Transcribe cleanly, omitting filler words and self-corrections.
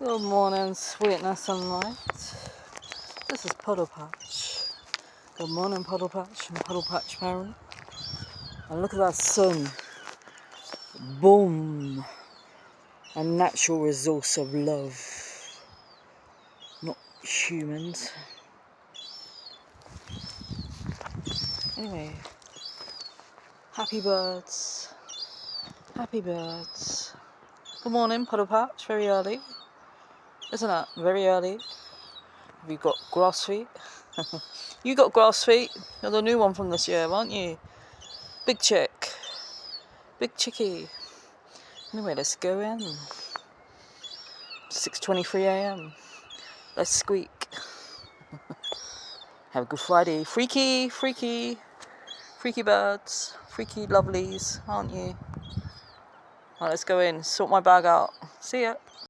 Good morning, sweetness and light. This is Puddle Patch. Good morning, Puddle Patch and Puddle Patch parent. And look at that sun. Boom. A natural resource of love. Not humans. Anyway. Happy birds. Happy birds. Good morning, Puddle Patch. Very early. Isn't it? Very early. Have you got grass feet? You got grass feet. You're the new one from this year, aren't you? Big chick. Big chickie. Anyway, let's go in. 6:23 a.m. Let's squeak. Have a good Friday. Freaky, freaky, freaky birds. Freaky lovelies, aren't you? Right, let's go in. Sort my bag out. See ya.